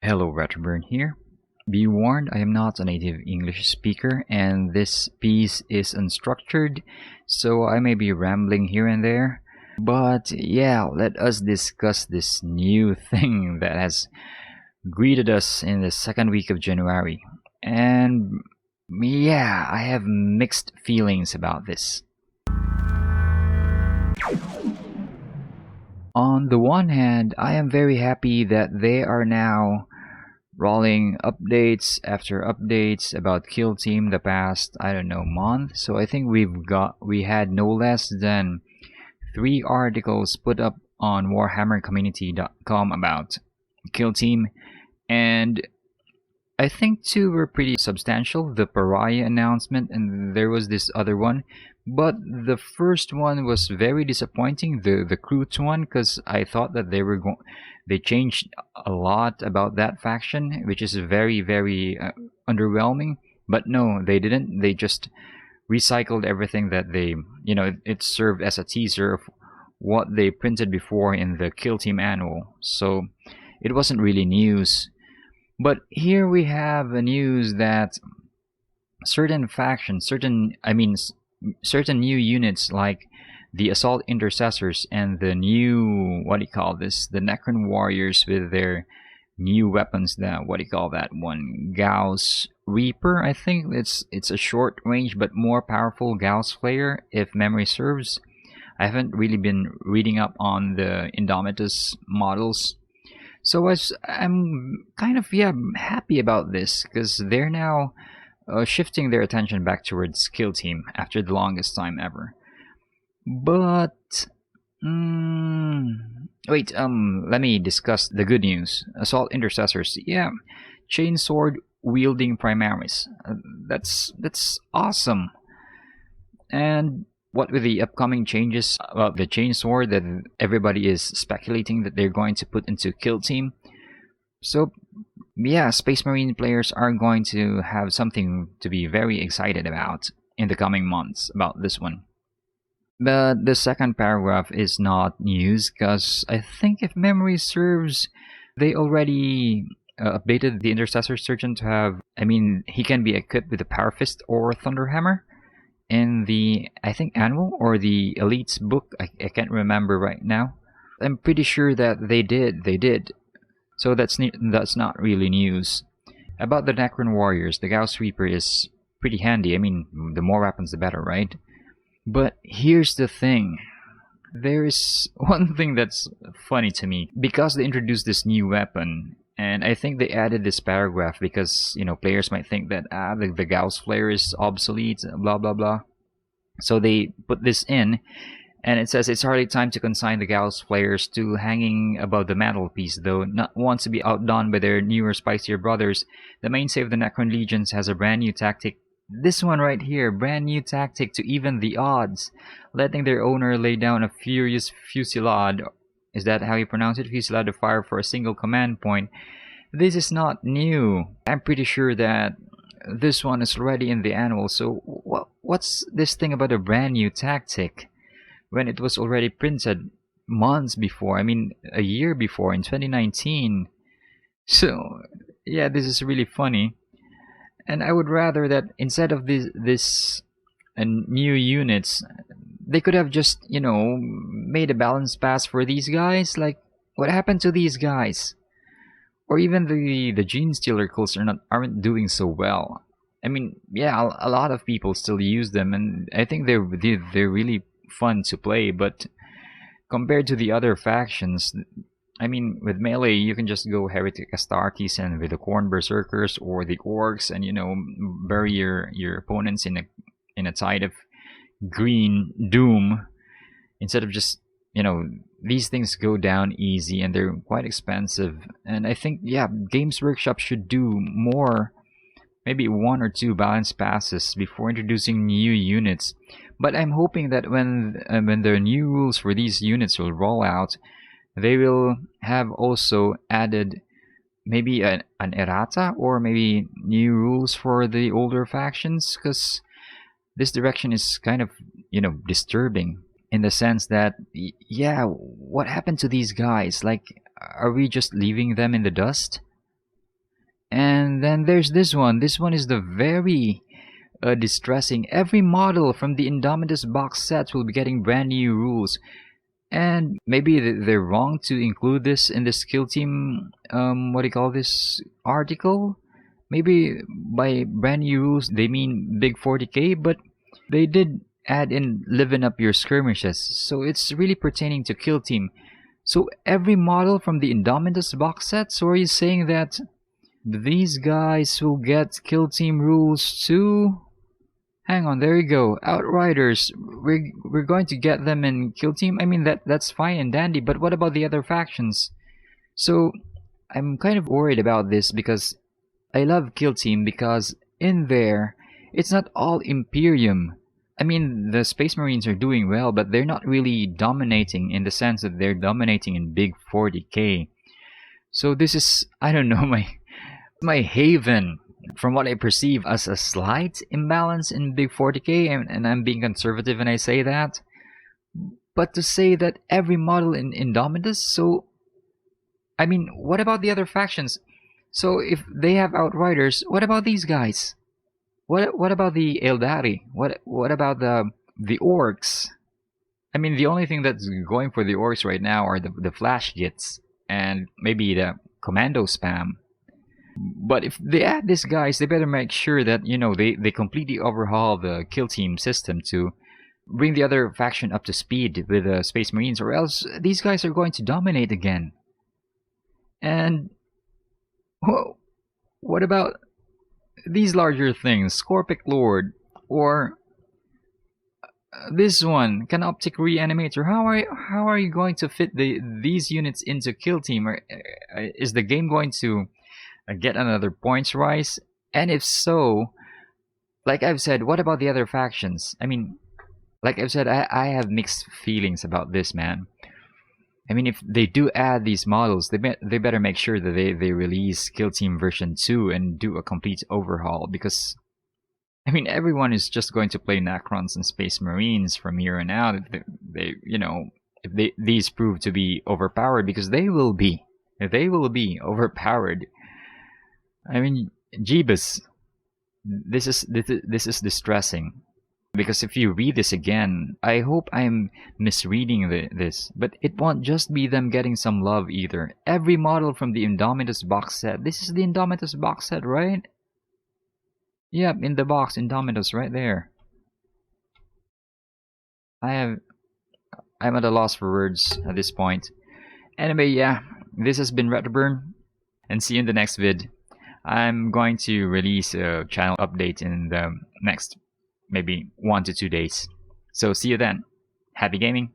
Hello, Retterburn here. Be warned, I am not a native English speaker, and this piece is unstructured, so I may be rambling here and there. But yeah, let us discuss this new thing that has greeted us in the second week of January. And yeah, I have mixed feelings about this. On the one hand, I am very happy that they are now rolling updates after updates about Kill Team the past, I don't know, month. So I think we had no less than 3 articles put up on warhammercommunity.com about Kill Team, and I think 2 were pretty substantial, the Pariah announcement, and there was this other one. But the first one was very disappointing, the Crute one, because I thought that they changed a lot about that faction, which is very underwhelming. But no, they didn't. They just recycled everything that it served as a teaser of what they printed before in the Kill Team annual. So it wasn't really news. But here we have a news that certain factions, certain new units like the Assault Intercessors and the new, the Necron Warriors with their new weapons, Gauss Reaper, I think it's a short range but more powerful Gauss Flare if memory serves. I haven't really been reading up on the Indomitus models. So I'm kind of happy about this because they're now shifting their attention back towards Kill Team after the longest time ever. But wait, let me discuss the good news. Assault Intercessors, chainsword wielding Primaris. That's awesome. And what with the upcoming changes about the chainsword that everybody is speculating that they're going to put into Kill Team. So yeah, Space Marine players are going to have something to be very excited about in the coming months about this one. But the second paragraph is not news because I think if memory serves, they already updated the Intercessor Surgeon to have, he can be equipped with a Power Fist or Thunderhammer in the, I think, annual or the Elites book. I can't remember right now. I'm pretty sure that they did. So that's not really news. About the Necron Warriors, the Gauss Reaper is pretty handy. The more weapons the better, right? But here's the thing. There is one thing that's funny to me. Because they introduced this new weapon, and I think they added this paragraph because, players might think that the Gauss Flare is obsolete, blah blah blah. So they put this in, and it says it's hardly time to consign the Gauss Flares to hanging above the mantelpiece, though not want to be outdone by their newer, spicier brothers. The mainstay of the Necron Legions has a brand new tactic. This one right here, brand new tactic to even the odds, letting their owner lay down a furious fusillade. Is that how you pronounce it? Fusillade of fire for a single command point. This is not new. I'm pretty sure that this one is already in the annual, so what's this thing about a brand new tactic when it was already printed months before? A year before in 2019. So yeah, this is really funny. And I would rather that instead of this new units, they could have just, made a balance pass for these guys. Like, what happened to these guys? Or even the Gene Stealer cults aren't doing so well. A lot of people still use them, and I think they're really fun to play. But compared to the other factions, with melee, you can just go Heretic Astartes and with the Khorne Berserkers or the Orcs, and bury your opponents in a tide of green doom, instead of just these things go down easy and they're quite expensive. And I think Games Workshop should do more, maybe 1 or 2 balance passes before introducing new units. But I'm hoping that when the new rules for these units will roll out, they will have also added maybe an errata or maybe new rules for the older factions, because this direction is kind of disturbing. In the sense that, what happened to these guys? Like, are we just leaving them in the dust? And then there's this one. This one is the very distressing. Every model from the Indomitus box sets will be getting brand new rules. And maybe they're wrong to include this in the skill team, what do you call this, article? Maybe by brand new rules they mean big 40k, but they did add in living up your skirmishes, so it's really pertaining to kill team. So every model from the Indomitus box set, so are you saying that these guys will get kill team rules too? Hang on, there you go. Outriders, we're going to get them in kill team. I mean that's fine and dandy, but what about the other factions? So I'm kind of worried about this because I love kill team because in there it's not all Imperium. I mean the Space Marines are doing well, but they're not really dominating in the sense that they're dominating in big 40k. So this is, I don't know, my haven. From what I perceive as a slight imbalance in big 40k, and I'm being conservative when I say that. But to say that every model in Indomitus, so I mean, what about the other factions? So if they have Outriders, what about these guys? What about the Eldari? What about the Orcs? I mean, the only thing that's going for the Orcs right now are the Flash Gits and maybe the Commando spam. But if they add these guys, they better make sure that, you know, they completely overhaul the kill team system to bring the other faction up to speed with the Space Marines, or else these guys are going to dominate again. And what about these larger things, Scorpic Lord, or this one, Canoptic Reanimator? How are you going to fit these units into kill team? Or is the game going to get another points rise? And if so, like I've said, what about the other factions? I mean, like I've said, I have mixed feelings about this, man. I mean, if they do add these models, they better make sure that they release Kill Team version 2 and do a complete overhaul, because I mean, everyone is just going to play Necrons and Space Marines from here on out if they you know, if these prove to be overpowered, because they will be overpowered. I mean, Jeebus, this is distressing. Because if you read this again, I hope I'm misreading this, but it won't just be them getting some love either. Every model from the Indomitus box set. This is the Indomitus box set, right? Yep, in the box, Indomitus, right there. I'm at a loss for words at this point. Anyway, yeah, this has been Retroburn, and see you in the next vid. I'm going to release a channel update in the next maybe 1 to 2 days. So see you then. Happy gaming.